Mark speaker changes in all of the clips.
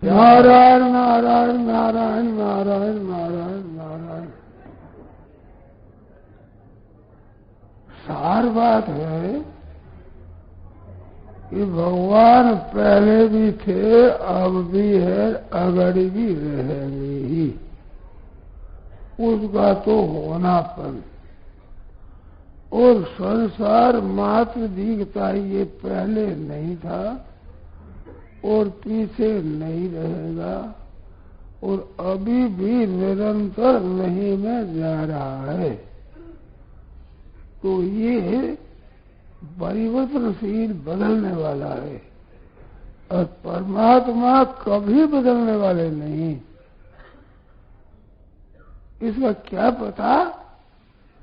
Speaker 1: नारायण नारायण नारायण नारायण नारायण नारायण। सार बात है कि भगवान पहले भी थे, अब भी है, अगड़ी भी रहेंगे ही। उसका तो होनापन और संसार मात्र दिखता ये पहले नहीं था और पीछे नहीं रहेगा और अभी भी निरंतर नहीं में जा रहा है। तो ये परिवर्तनशील बदलने वाला है और परमात्मा कभी बदलने वाले नहीं। इसका क्या पता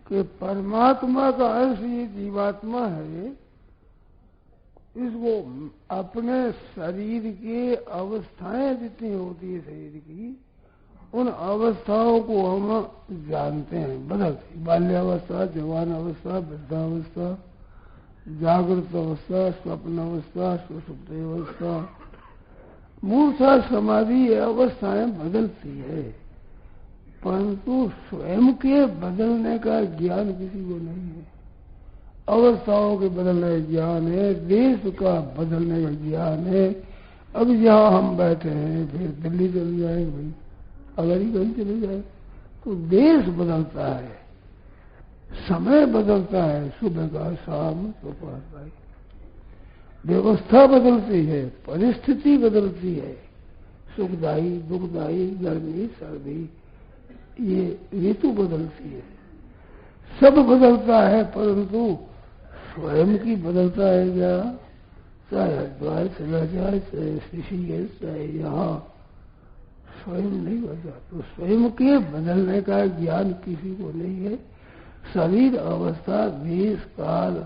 Speaker 1: कि परमात्मा का अंश ये जीवात्मा है, इसको अपने शरीर की अवस्थाएं जितनी होती है शरीर की, उन अवस्थाओं को हम जानते हैं बदलते। बाल्यावस्था, जवान अवस्था, वृद्धावस्था, जागृत अवस्था, स्वप्न अवस्था, सुषुप्ति अवस्था, मूर्छा, समाधि, ये अवस्थाएं बदलती है, परंतु स्वयं के बदलने का ज्ञान किसी को नहीं है। अवस्थाओं के बदलने का ज्ञान है, देश का बदलने का ज्ञान है। अब यहाँ हम बैठे हैं, फिर दिल्ली चले जाएंगे भाई, अगर ही कहीं चले जाए तो देश बदलता है, समय बदलता है, सुबह का शाम दोपहर का, व्यवस्था बदलती है, परिस्थिति बदलती है, सुखदायी दुखदायी, गर्मी सर्दी, ये ऋतु बदलती है, सब बदलता है, परंतु स्वयं की बदलता है क्या? चाहे हरिद्वार चला जाए, चाहे ऋषिकेश, चाहे यहाँ, स्वयं नहीं बदला। तो स्वयं के बदलने का ज्ञान किसी को नहीं है। शरीर, अवस्था, देश, काल,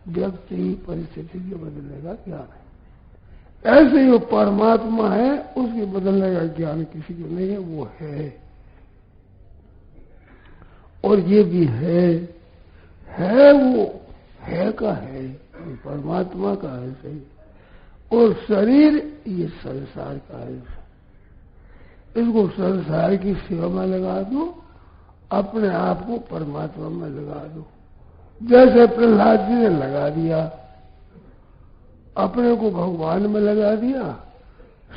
Speaker 1: व्यक्ति, परिस्थिति के बदलने का ज्ञान है। ऐसे जो परमात्मा है उसके बदलने का ज्ञान किसी को नहीं है, वो है और ये भी है वो है का है, परमात्मा का है सही। और शरीर ये संसार का है, इसको संसार की सेवा में लगा दो, अपने आप को परमात्मा में लगा दो। जैसे प्रहलाद जी ने लगा दिया, अपने को भगवान में लगा दिया,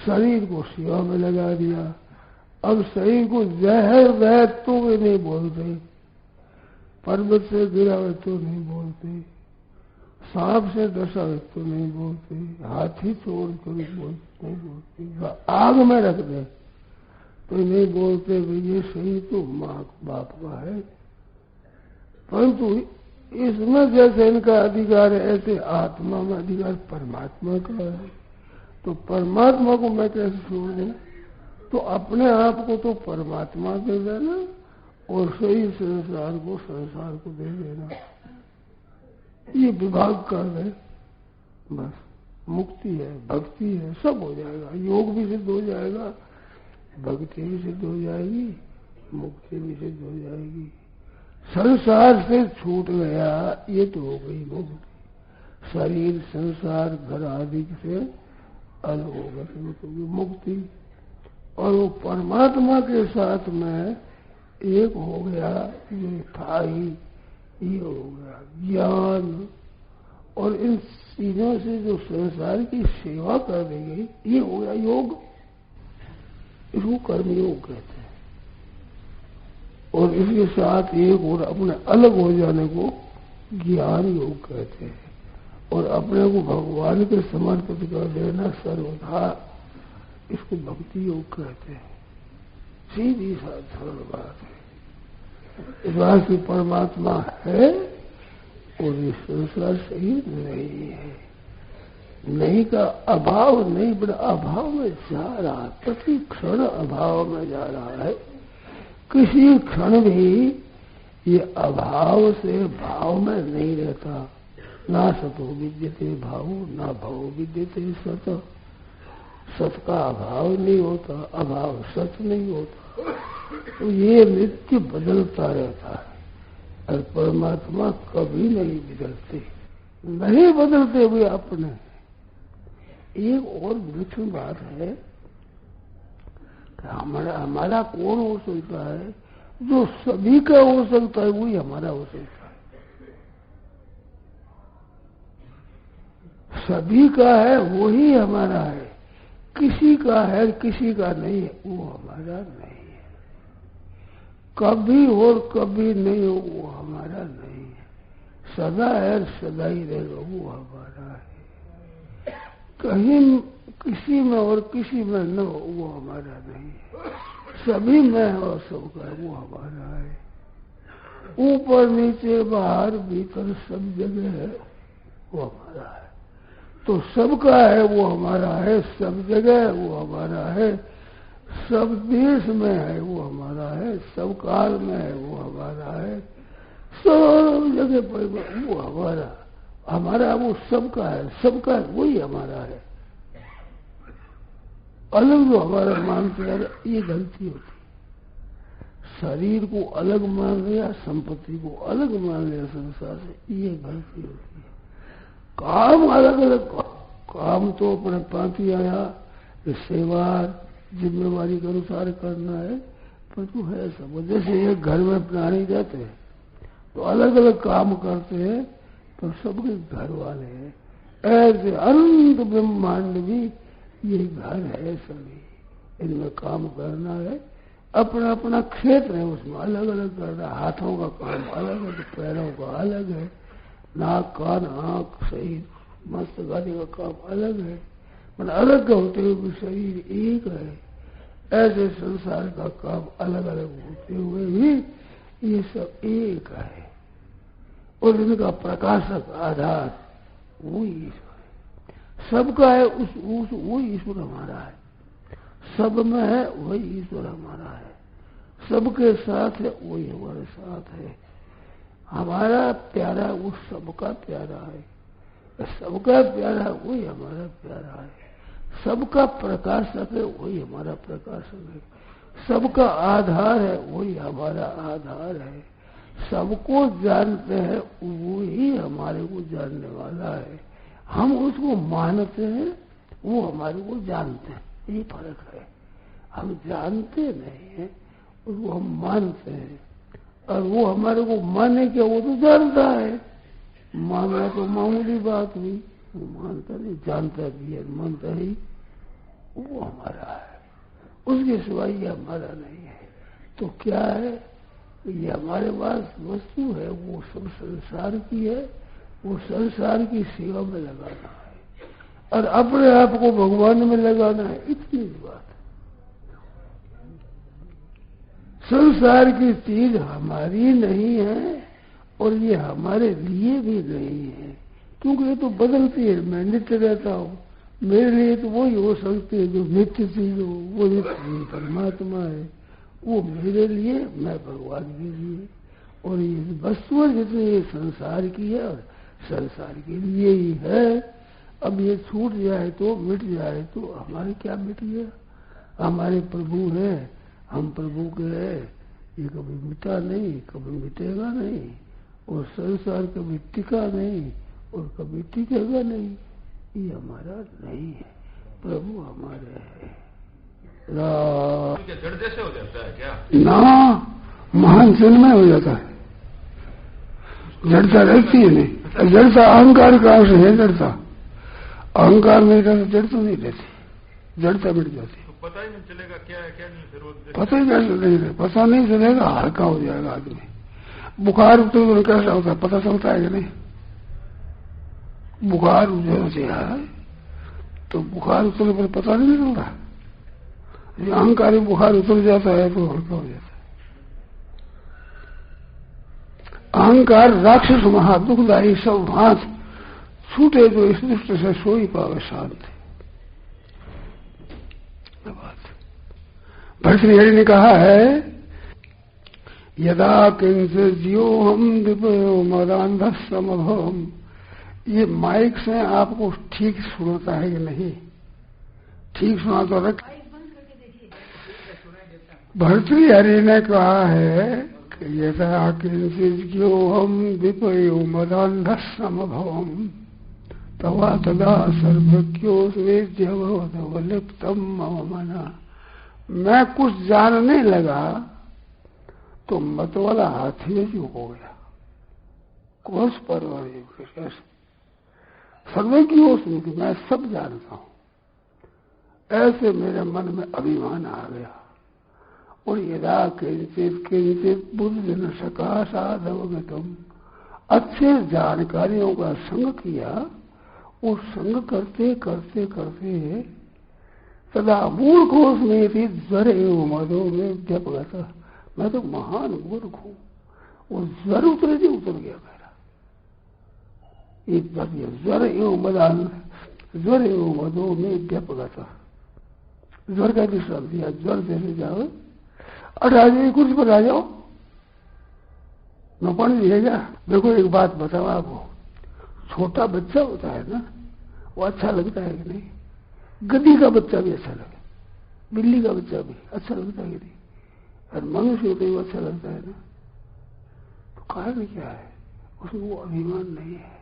Speaker 1: शरीर को सेवा में लगा दिया। अब शरीर को जहर वह तो वे नहीं बोलते, पर्वत से गिरा हुए तो नहीं बोलते, सांप से डसा हुए तो नहीं बोलते, हाथी चोर को नहीं बोलते, आग में रख दे तो नहीं बोलते ये शरीर तो माँ बाप का है। परंतु इसमें जैसे इनका अधिकार है, ऐसे आत्मा में अधिकार परमात्मा का है। तो परमात्मा को मैं कैसे छोड़ दूं? तो अपने आप को तो परमात्मा दे देना और सही संसार को दे देना, ये विभाग कर दे, बस मुक्ति है, भक्ति है, सब हो जाएगा। योग भी सिद्ध हो जाएगा, भक्ति भी सिद्ध हो जाएगी, मुक्ति भी सिद्ध हो जाएगी। संसार से छूट गया ये तो हो गई मुक्ति। शरीर, संसार, घर आदि से अलग हो गए तो मुक्ति। और वो परमात्मा के साथ में एक हो गया, ये था ही, ये हो गया ज्ञान। और इन चीजों से जो संसार की सेवा कर दी गई, ये हो गया योग। इसको कर्मयोग कहते हैं। और इसके साथ एक और अपने अलग हो जाने को ज्ञान योग कहते हैं। और अपने को भगवान के समर्पित कर देना सर्वथा, इसको भक्ति योग कहते हैं। सीधी सरल बात है। इस बात की परमात्मा है और ये संसार सही नहीं है। नहीं का अभाव नहीं, बड़ा अभाव में जा रहा है, प्रति क्षण अभाव में जा रहा है। किसी क्षण भी ये अभाव से भाव में नहीं रहता। ना सतो विद्यते भाव, ना भाव विद्यते सत। सत का अभाव नहीं होता, अभाव सत नहीं होता। तो ये नित्य बदलता रहता है और परमात्मा कभी नहीं बदलते, नहीं बदलते हुए अपने। एक और विलक्षण बात है हमारा कौन हो सकता है? जो सभी का हो सकता है वही हमारा हो सकता है। सभी का है वही हमारा है, किसी का है किसी का नहीं है वो हमारा नहीं है। कभी और कभी नहीं हो वो हमारा नहीं है। सदा है सदा ही रहेगा वो हमारा है। कहीं किसी में और किसी में न हो वो हमारा नहीं है। सभी में और सबका है वो हमारा है। ऊपर नीचे बाहर भीतर सब जगह है वो हमारा है। तो सबका है वो हमारा है, सब जगह है वो हमारा है, सब देश में है वो हमारा है, सब काल में है वो हमारा है, सब जगह पर वो हमारा वो सबका है, सबका वही हमारा है। अलग जो हमारा मानते हैं ये गलती होती है। शरीर को अलग मान लिया, संपत्ति को अलग मान लिया संसार से, ये गलती होती है। काम अलग अलग, काम तो अपने पाती आया, सेवा जिम्मेवारी के अनुसार करना है, पर तो है सब। जैसे एक घर में प्राणी रहते हैं तो अलग अलग काम करते हैं, तो सबके घर वाले हैं। ऐसे अनंत ब्रह्मांड भी ये घर है, सभी इनमें काम करना है। अपना अपना क्षेत्र है, उसमें अलग अलग करना। हाथों का काम अलग है, पैरों का अलग है, नाक कान आंख सहित मस्त गाड़ी का काम अलग है, पर अलग होते हुए भी शरीर एक है। ऐसे संसार का काम अलग अलग होते हुए भी ये सब एक है, और इनका प्रकाशक आधार वो ईश्वर है। सबका है वो ईश्वर हमारा है, सब में है वही ईश्वर हमारा है, सबके साथ है वही हमारे साथ है। हमारा प्यारा वो सबका प्यारा है, सबका प्यारा वही हमारा प्यारा है। सबका प्रकाशक है वही हमारा प्रकाशक है, सबका आधार है वही हमारा आधार है। सबको जानते हैं वही हमारे को जानने वाला है। हम उसको मानते हैं, वो हमारे को जानते हैं, ये फर्क है। हम जानते नहीं हैं, उसको हम मानते हैं, और वो हमारे को माने क्या, वो तो जानता है। मानना तो मामूली बात हुई, वो मानता नहीं, जानता भी है, मानता ही, वो हमारा है। उसके सिवाय ये हमारा नहीं है। तो क्या है, ये हमारे पास वस्तु है, वो सब संसार की है, वो संसार की सेवा में लगाना है, और अपने आप को भगवान में लगाना है, इतनी बात। संसार की चीज हमारी नहीं है, और ये हमारे लिए भी नहीं है, क्योंकि ये तो बदलती है। मैं नित्य रहता हूँ, मेरे लिए तो वही हो सकती है जो नित्य चीज हो, वो नित्य परमात्मा है, वो मेरे लिए, मैं भगवान के लिए। और ये वस्तु जितनी ये संसार की है और संसार के लिए ही है। अब ये छूट जाए तो, मिट जाए तो हमारे क्या मिट गया? हमारे प्रभु है, हम प्रभु के हैं, ये कभी मिटा नहीं, कभी मिटेगा नहीं, और संसार कभी टिका नहीं और कभी टिकेगा नहीं। ये हमारा नहीं है, प्रभु हमारे है।
Speaker 2: क्या जड़ जैसे हो जाता है क्या?
Speaker 1: ना, महान जन्म हो जाता है, जड़ता रहती है नहीं। जड़ता अहंकार कहां से है? जड़ता अहंकार नहीं रहता, जड़ तो नहीं रहती, जड़ता मिट जाती।
Speaker 2: तो पता ही नहीं चलेगा क्या है क्या नहीं, फिर
Speaker 1: पता ही कैसे नहीं रहे, पता नहीं चलेगा, हल्का हो जाएगा आदमी। बुखार तो कैसा होता है, पता चलता है कि नहीं? बुखार उतर है तो बुखार उतरने पर पता नहीं चलता। अहंकारी बुखार उतर जाता है तो हल्का हो जाता है। अहंकार राक्षस महा दुखदायी, सब हाथ छूटे तो इस दृष्टि से सोई पावे शांति। भर्तृहरि ने कहा है, यदा किंचित जियो हम दिपयो मदांध समभवम। ये माइक से आपको ठीक सुनाता है कि नहीं? ठीक सुना तो रख। भर्तृहरि ने कहा है कि यदा किंचित जियो हम दिपयो मदांध समभवम तवा तदा सर्वज्ञोऽस्मि भवतः लिप्तं मम मनः मैं कुछ जानने लगा तो मत वाला हाथी जो हो गया, कोस परवाह कैसे सर्वे की होश नहीं थी, मैं सब जानता हूं। ऐसे मेरे मन में अभिमान आ गया। और यदा किंचित किंचित बुद्धि न सका साधव में तुम अच्छे जानकारियों का संग किया। और संग करते करते करते तदा मूल कोष में थी ज्वर एवं मदो में जप गया। मैं तो महान मूर्ख हूं। वो ज्वर उतरे नहीं, उतर गया मेरा। एक ज्वर एवं मदान, ज्वर एवं मदो में जप गया। ज्वर का भी शब्द दिया, ज्वर जैसे जाओ और आ जाइए, कुछ पर आ जाओ, न पढ़ लीजिएगा। देखो एक बात बताओ आपको, छोटा बच्चा होता है ना, वो अच्छा लगता है कि नहीं? गधी का बच्चा भी अच्छा लगे, बिल्ली का बच्चा भी अच्छा लगता है कि नहीं? और मनुष्य होते ही अच्छा लगता है ना। तो कारण क्या है? उसमें वो अभिमान नहीं है,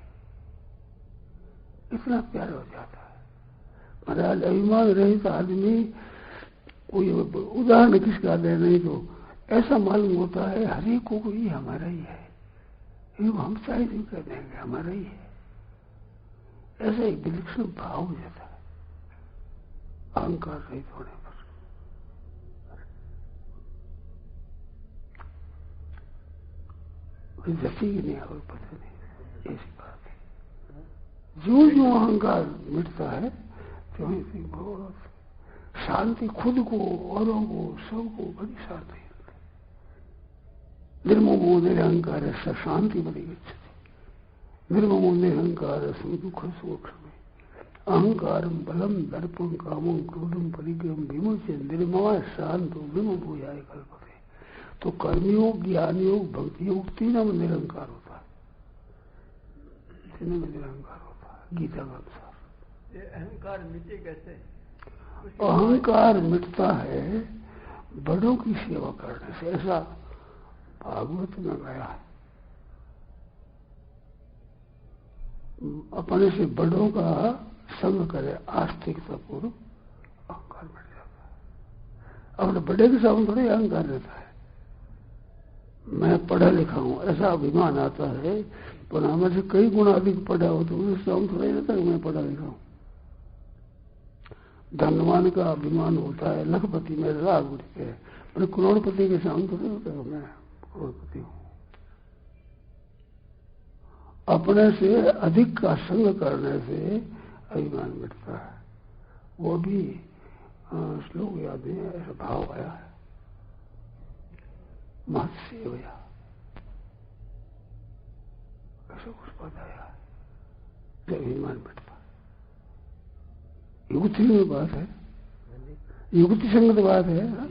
Speaker 1: इतना प्यार हो जाता है। महाराज अभिमान रहित आदमी, कोई उदाहरण किसका दे नहीं तो ऐसा मालूम होता है हर एक को ये हमारा ही है, ये हम चाहे नहीं कर देंगे, हमारा ही है। ऐसा एक विलक्षण भाव हो जाता है अहंकार रहित होने पर। जैसी कि नहीं और पता नहीं, ऐसी बात है। जो जो अहंकार मिटता है तो शांति खुद को, औरों को, सबको बड़ी शांति होती। निर्ममो निरहंकार स शांति बड़ी गच्छति। निर्ममो निरहंकार सम दुख सूक्ष्म अहंकार बलम दर्पम कामम क्रोधम परिग्रहम विमुच्य निर्ममा शांत विमुख जाए कल्पते। तो कर्मयोग, ज्ञान योग, भक्ति योग तीनों में निरंकार होता है, तीनों में निरंकार होता है गीता के अनुसार।
Speaker 3: ये अहंकार मिटे कैसे?
Speaker 1: अहंकार मिटता है बड़ों की सेवा करने से। ऐसा भागवत में गया है, अपने से बड़ों का संग करे आस्तिकता पूर्व, अहंकार मिट जाता है। अपने बड़े के सामने थोड़े अहंकार रहता है। मैं पढ़ा लिखा हूं ऐसा अभिमान आता है, पर हमें से कई गुना अधिक पढ़ा हो तो उसके सामने थोड़ा रहता है मैं पढ़ा लिखा हूं। धनवान का अभिमान होता है, लखपति में लाभ उठते हैं, पर करोड़पति के सामने थोड़े होता है मैं करोड़पति हूं। अपने से अधिक का संग करने से अभिमान मिटता है। वो भी श्लोक याद है, ऐसा भाव आया है, महत्सेवया, ऐसा कुछ पद आया है, जो अभिमान मिटता। युक्ति में बात है, युक्ति संगत बात है। हाँ,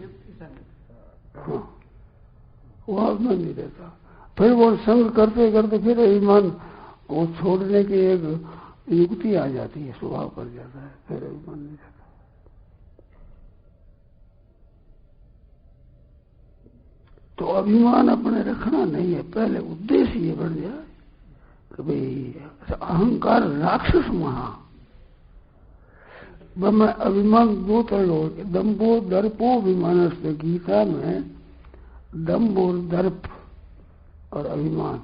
Speaker 1: वो अभिमान नहीं रहता। फिर वो संग करते करते फिर अभिमान वो छोड़ने की एक युक्ति आ जाती है, स्वभाव कर जाता है, फिर अभिमान नहीं रहता। तो अभिमान अपने रखना नहीं है, पहले उद्देश्य ये बन जाए कि भाई अहंकार राक्षस महा। मैं अभिमान दो तरह हो, दम्भो दर्पो अभिमान से। गीता में दम्भ और दर्प और अभिमान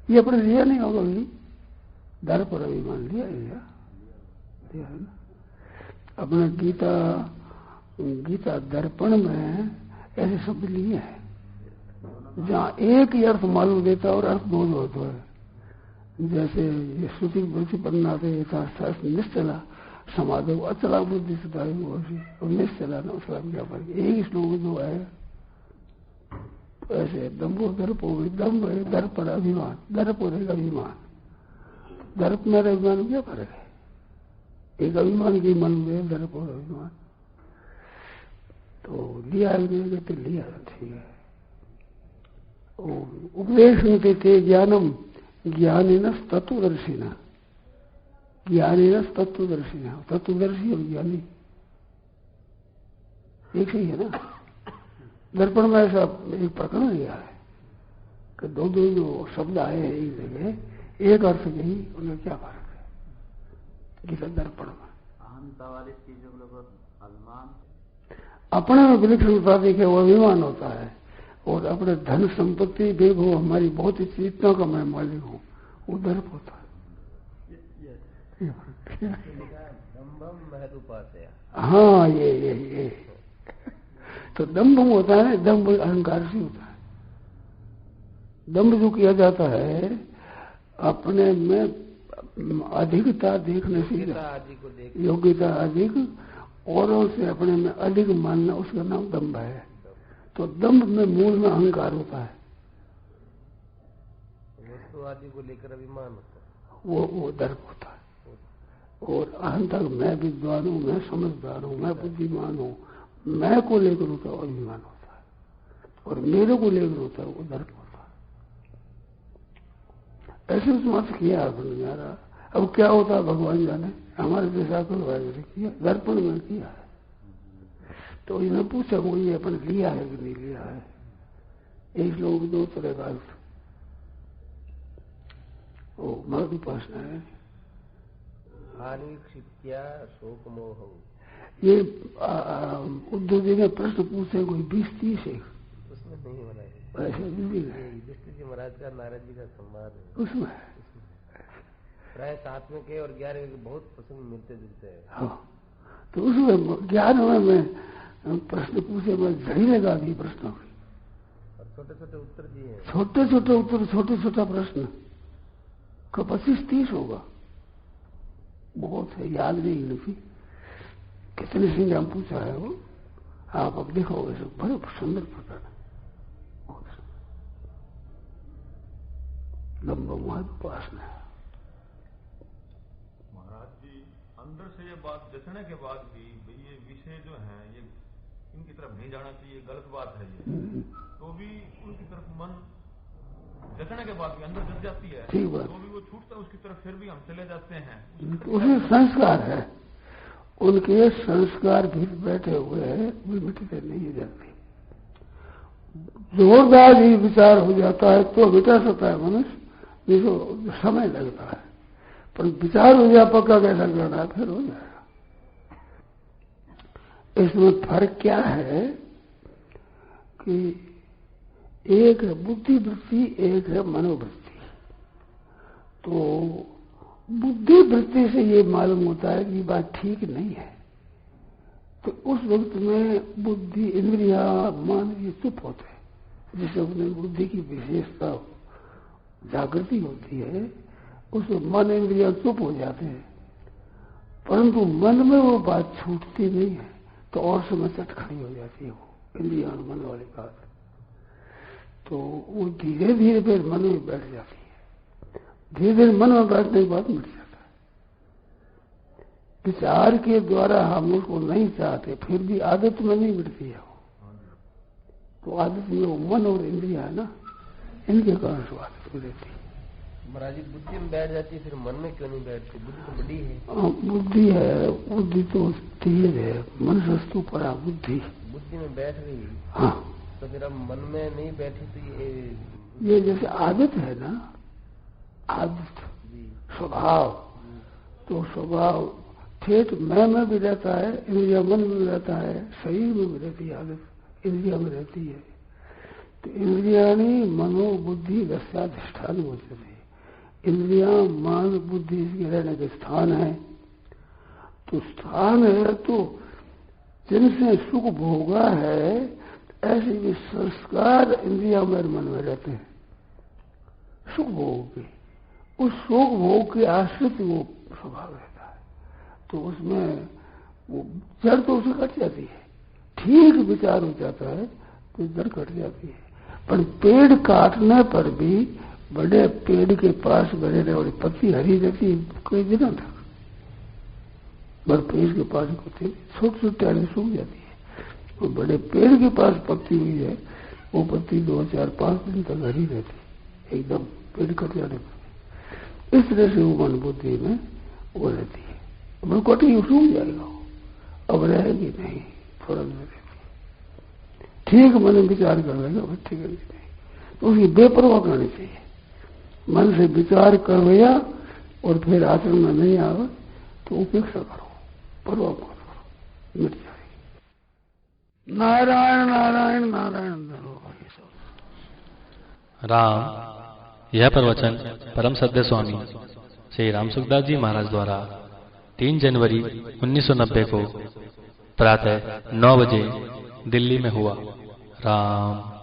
Speaker 1: ये अपने लिया नहीं होगा भाई, दर्प और अभिमान लिया है ना अपने गीता दर्पण में ऐसे शब्द लिए हैं जहां एक ही अर्थ मालूम देता और अर्थ दो होता है। जैसे ये श्रुति बुद्धि पन्ना थे निश्चला समाधो अचला बुद्धि सुधारी और निश्चला न उसका क्या फर्क, एक ही श्लोक दो है। ऐसे दम्भो दर्प हो गई, दम्भ है दर्प और अभिमान, दर्प और एक अभिमान। दर्प में अभिमान क्या फर्क है? एक अभिमान की मन में दर्प और अभिमान तो लिया तो लिया ठीक है। उपदेश में थे ज्ञानम ज्ञानिन तत्वदर्शिना, ज्ञानिन तत्वदर्शिना, तत्वदर्शी और ज्ञानी एक ही है ना। दर्पण में ऐसा एक प्रकरण लिया है कि दो दो जो शब्द आए हैं एक जगह एक अर्थ नहीं, उनमें क्या फर्क है? गीता दर्पण में
Speaker 3: अहंता वाली चीजों को अभिमान,
Speaker 1: अपने में विलक्षणता देखे वो अभिमान होता है, और अपने धन संपत्ति देखो हमारी बहुत इतना का मैं मालिक हूँ, वो दर्प होता है। हाँ ये तो दम्भ होता है ना, दम्भ अहंकार से होता है। दम्भ जो किया जाता है अपने में अधिकता देखने से, योग्यता अधिक, औरों से अपने में अधिक मानना, उसका नाम दम्भ है। तो दम्भ में मूल में अहंकार होता है,
Speaker 3: वस्तु आदि को लेकर अभिमान होता है,
Speaker 1: वो दर्प होता है। और अहंकार मैं विद्वान हूँ, मैं समझदार हूँ, मैं बुद्धिमान हूँ, मैं को लेकर होता है अभिमान होता है, और मेरे को लेकर होता है वो दर्प होता है। ऐसे समाप्त किया आपने यारा। अब क्या होता है भगवान जाने, हमारे जैसा किया दर्पण में किया है। तो इन्हें पूछा वो ये अपन लिया है कि नहीं लिया है। एक लोग दो तरह का वो मर्द उपासना है,
Speaker 3: शोक मोह।
Speaker 1: ये उद्धव जी ने प्रश्न पूछे कोई 20-30 है,
Speaker 3: उसमें नहीं होना है,
Speaker 1: ऐसे नहीं है।
Speaker 3: युधिष्ठिर जी महाराज का नारद जी का संवाद है,
Speaker 1: उसमें
Speaker 3: प्राय 7वें के और 11वें के बहुत प्रसंग मिलते जुलते हैं।
Speaker 1: हाँ, तो उसमें 11वें में प्रश्न पूछे, मैं झड़ी लगा दी प्रश्नों की,
Speaker 3: और छोटे छोटे उत्तर दिए,
Speaker 1: छोटे छोटे उत्तर, छोटे छोटा प्रश्न का 25-30 होगा, बहुत है, याद नहीं लिखी कितने संग्राम पूछा है वो, आप अब देखोगे सब बड़े सुंदर प्रकरण है, बहुत लंबा उपासना है।
Speaker 2: महाराज जी अंदर से ये बात देखने के बाद भी ये विषय जो है ये इनकी तरफ नहीं जाना चाहिए, गलत बात है ये, तो भी उनकी तरफ मन देखने के बाद भी अंदर जग जाती है,
Speaker 1: ठीक बात,
Speaker 2: तो भी वो छूटता है उसकी तरफ, फिर भी हम चले जाते हैं।
Speaker 1: उसमें संस्कार है, उनके संस्कार भी बैठे हुए हैं, वो मिटते नहीं जाते। जोरदार ही विचार हो जाता है तो मिटा सकता है मनुष्य, नहीं तो समय लगता है, पर विचार हो जाए पक्का कैसा करना है फिर हो जाएगा। इसमें फर्क क्या है कि एक है बुद्धि वृत्ति, एक है मनोवृत्ति। तो बुद्धि वृत्ति से ये मालूम होता है कि ये बात ठीक नहीं है, तो उस वक्त में बुद्धि इंद्रिया मन ये चुप होते हैं, जिससे अपने बुद्धि की विशेषता जागृति होती है, उसमें मन इंद्रिया चुप हो जाते हैं। परंतु मन में वो बात छूटती नहीं है, तो और समय चट खड़ी हो जाती है वो इंद्रिया और मन वाली बात, तो वो धीरे धीरे फिर मन में बैठ जाती है। धीरे धीरे मन में बैठने के बाद मिट जाता है। विचार के द्वारा हम उसको नहीं चाहते, फिर भी आदत में नहीं मिटती है वो, तो आदत में वो मन और इंद्रिया है ना, इनके कारण से आदत में रहती है।
Speaker 3: महाराज जी बुद्धि में बैठ जाती है, फिर मन में क्यों नहीं बैठती? बुद्धि तो बड़ी है।
Speaker 1: बुद्धि है, बुद्धि तो तेज है, मनसस्तु परा बुद्धि।
Speaker 3: बुद्धि में बैठ गई,
Speaker 1: हाँ,
Speaker 3: तो फिर अब मन में नहीं बैठी तो
Speaker 1: ये जैसे आदत है ना, आदत स्वभाव, तो स्वभाव ठेठ मैं भी रहता है, इंद्रिया मन में भी रहता है, शरीर में भी रहती है आदत, इंद्रिया में रहती है। तो इंद्रियाणी मनो बुद्धि रस्याधिष्ठान होते थे। इंद्रिया मन बुद्धि इसके रहने के स्थान है, तो स्थान है तो जिनसे सुख भोगा है ऐसे भी संस्कार इंद्रिया में मन में रहते हैं, सुख भोग के, उस सुख भोग के आश्रित वो स्वभाव रहता है, तो उसमें वो जड़ तो उसे कट जाती है, ठीक विचार हो जाता है तो जड़ कट जाती है। पर पेड़ काटने पर भी बड़े पेड़ के पास बड़े रहे और पत्ती हरी रहती कई दिनों तक, बड़े पेड़ के पास होती छोटी छोटी टहनी सूख जाती है, और बड़े पेड़ के पास पत्ती हुई है वो पत्ती 2, 4, 5 दिन तक हरी रहती है, एकदम पेड़ कट जाने पर। इस तरह से वो मन बुद्धि में वो रहती है, मन कटी सूख जाएगा वो, अब रहेगी नहीं, थोड़ा देर रहती है, ठीक मन विचार कर लेगा फिर ठीक नहीं, तो उसकी बेपरवाह करनी चाहिए। मन से विचार करवैया और फिर आचरण में नहीं आवे तो उपेक्षा करो, परवाह करो, मिट जाएगी। नारायण नारायण नारायण धरो।
Speaker 4: राम। यह प्रवचन परम सद्य स्वामी श्री राम सुखदास जी महाराज द्वारा 3 जनवरी 1990 को प्रातः 9 बजे दिल्ली में हुआ। राम।